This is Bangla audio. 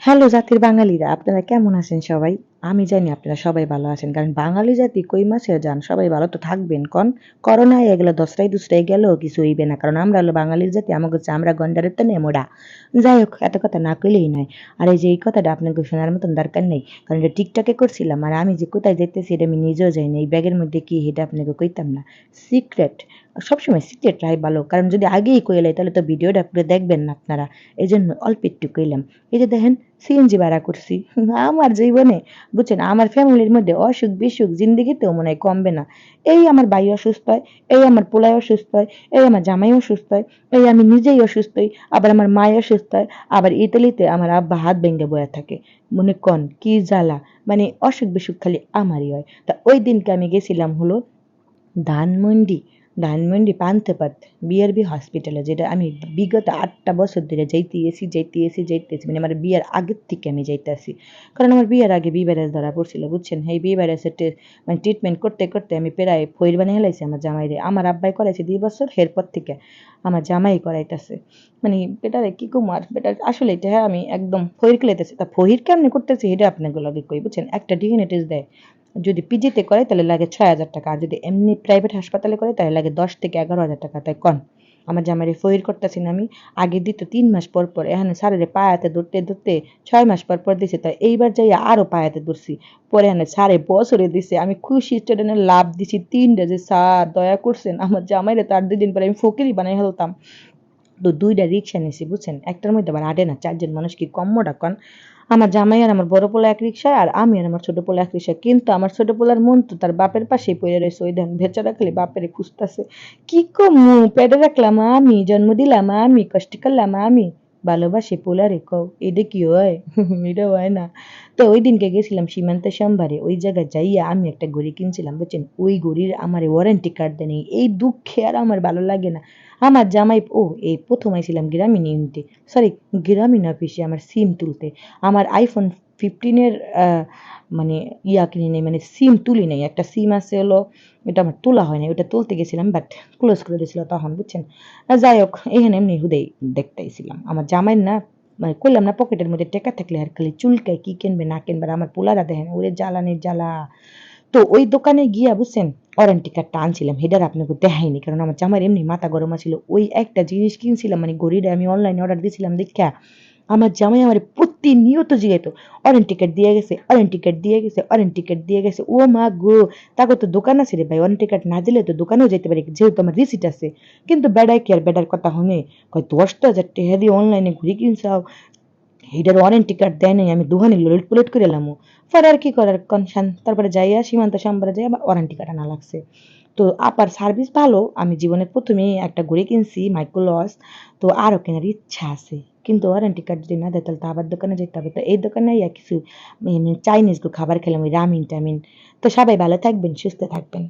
হ্যালো জাতির বাঙালিরা, আপনারা কেমন আছেন সবাই? আমি জানি আপনারা সবাই ভালো আছেন। কারণ বাঙালি জাতি কই মাসেও যান, সবাই ভালো তো থাকবেন কন? করোনা এগুলো দশরাই দুসরাই গেলেও কিছু হইবে না। কারণ আমরা হলো বাঙালির জাতি, আমাকে চামড়া গন্ডারের তো নেমোড়া। যাই হোক, এত কথা না কইলেই নয়। আর এই যে এই কথাটা আপনাকে শোনার মতন দরকার নেই। কারণ এটা টিকটকে করছিলাম, আর আমি যে কোথায় যাইতেছি এটা আমি নিজেও জানি না। এই ব্যাগের মধ্যে কি এটা আপনাকে কইতাম না। সিক্রেট। সবসময় সিক্রেট রাখাই ভালো। কারণ যদি আগেই কইলাই তাহলে তো ভিডিওটা পুরো দেখবেন না আপনারা। এজন্য অল্প একটু কইলাম। এই যে দেখেন সিএনজি ভাড়া করছি। আমার জীবনে বুঝছেন আমার ফ্যামিলির মধ্যে অসুখ বিসুখ জিন্দেগিতেও মনে হয় কমবে না। এই আমার ভাই অসুস্থ হয়, এই আমার পোলাই অসুস্থ হয়, এই আমার জামাই অসুস্থ হয়, এই আমি নিজেই অসুস্থ হই, আবার আমার মায় অসুস্থ হয়, আবার ইতালিতে আমার আব্বা হাত ভেঙে বয়া থাকে। মনে কন কি জ্বালা, মানে অসুখ বিসুখ খালি আমারই হয়। তা ওই দিনকে আমি গেছিলাম হলো ধানমন্ডি, ধানমন্ডি পান্থপথ বিআরবি হসপিটালে, যেটা আমি বিগত ৮টা বছর ধরে যাইতেছি, মানে আমার বিয়ের আগের থেকে আমি যাইতেছি। কারণ আমার বিয়ের আগে বিভাইরাস ধরা পড়ছিল, বুঝছেন? এই বিভাইরাসের মানে ট্রিটমেন্ট করতে করতে আমি প্রায় ফইর বানিয়ে হেলাইছি আমার জামাইরে। আমার আব্বাই করাইছে ২ বছর, এরপর থেকে আমার জামাই করাইতেছে। মানে বেটারে কি কুমার বেটার আসলে এটা হ্যাঁ আমি একদম ফহির খেলাইতেছি। তা ফহির কেমনে করতেছি এটা আপনাকে লগে কই, বুঝছেন? একটা ডিএনএ টেস্ট দেয়, যদি পিজিতে করে তাহলে লাগে ৬,০০০ টাকা, আর যদি এমনি প্রাইভেট হাসপাতালে করে তাহলে লাগে ১০ থেকে ১১,০০০ টাকা। তাই কন আমার জামাইরে ফহির করতেছি না আমি? আগে দিত ৩ মাস পর পর, এখানে স্যারেরে পায়াতে ধরতে ধরতে ৬ মাস পর পর দিছে। তাই এইবার যাইয়া আরো পায়াতে ধরছি, পরে এখানে স্যারে বছরে দিছে। আমি খুশি স্টুডেন্টে লাভ দিছি ৩টা, যে স্যার দয়া করছেন আমার জামাইরে, তার ২ দিন পরে আমি ফকিরই বানাই ফেলতাম। তো ২টা রিক্সা নিছি, বুঝছেন? একটার মধ্যে আবার আটে না, ৪ জন মানুষ কি কম মোটা কন? আমার জামাই আর আমার বড় পোলা এক রিক্সায়, আর আমি আর আমার ছোট পোলা এক রিক্সায়। কিন্তু আমার ছোট পোলার মন তো তার বাপের পাশেই পইড়া রইছে। ওই দেখেন বেচারা খালি বাপেরে খুঁজতাছে। কি কমু? পেটে রাখলাম আমি, জন্ম দিলাম আমি, কষ্ট করলাম আমি। ভালোবাসি পোলারে কও, এটা কি হয়? এটা হয় না। তো ওই দিনকে গেছিলাম সীমান্তে সোমবারে। ওই জায়গায় যাইয়া আমি একটা ঘড়ি কিনছিলাম, বুঝছেন? ওই ঘড়ির আমারে ওয়ারেন্টি কার্ড দেয় নাই। এই দুঃখে আর আমার ভালো লাগে না। আমার জামাই এই ১ম আইছিলাম গ্রামীণ ইউনিটে, সরি গ্রামীণ অফিসে আমার সিম তুলতে। আমার আইফোন 15 এর মানে কিনি নাই, মানে সিম তুলি নাই। একটা সিম আছে হলো, এটা আমার তোলা হয় নাই। ওটা তুলতে গেছিলাম বাট ক্লোজ করে দিয়েছিল তখন, বুঝছেন? যাই হোক এখানে এমনি হুদেই দেখতে আইছিলাম। আমার জামাইয়ের না মানে কইলাম না পকেটের মধ্যে টাকা থাকলে আর খালি চুলকায় কি কিনবে না কিনবে। আর আমার পোলারা দেখেন ওরে জ্বালানির জ্বালা। তো ওই দোকানে গিয়া বুঝছেন ওয়ারেন্টি কার্ডটা আনছিলাম, হেডার আপনাকে দেখাইনি কারণ আমার জামাইয়ের এমনি মাথা গরম আছিল। ওই একটা জিনিস কিনছিলাম, মানে ঘড়িটা আমি অনলাইনে অর্ডার দিয়েছিলাম দেখা আমার জামাই আমার প্রতিনিয়ত জিগাইতো, ওয়ারেন্টি কার্ড দিয়ে গেছে, ওয়ারেন্টি কার্ড দিয়ে গেছে, ওয়ারেন্টি কার্ড দিয়ে গেছে। ও মা গো! তাকে তো দোকান আছে রে ভাই, ওয়ারেন্টি কার্ড না দিলে তো দোকানেও যেতে পারি যেহেতু আমার রিসিট আছে। কিন্তু বেডায় কি আর বেডার কথা শুনে? কয় ১০,০০০ টাকা দিয়ে অনলাইনে ঘুরি কিনছাও, এইটার ওয়ারেন্টি কার্ড দেয় নাই, আমি দোকানে লুলেট পুলেট করে এলাম। পরে আর কি করার কনসান, তারপরে যাইয়া সীমান্ত সাম্বারে যাই আবার ওয়ারেন্টি কার্ড আনা লাগছে। তো আপার সার্ভিস ভালো, আমি জীবনের প্রথমেই একটা ঘড়ি কিনছি মাইক্রোলস। তো আরও কেনার ইচ্ছা আছে, কিন্তু ওয়ারেন্টি কার্ড যদি না দেয় তাহলে তো আবার দোকানে যেতে হবে। তো এই দোকানে ইয়া কিছু চাইনিজ খাবার খেলাম, ওই রামিন টামিন। তো সবাই ভালো থাকবেন, সুস্থ থাকবেন।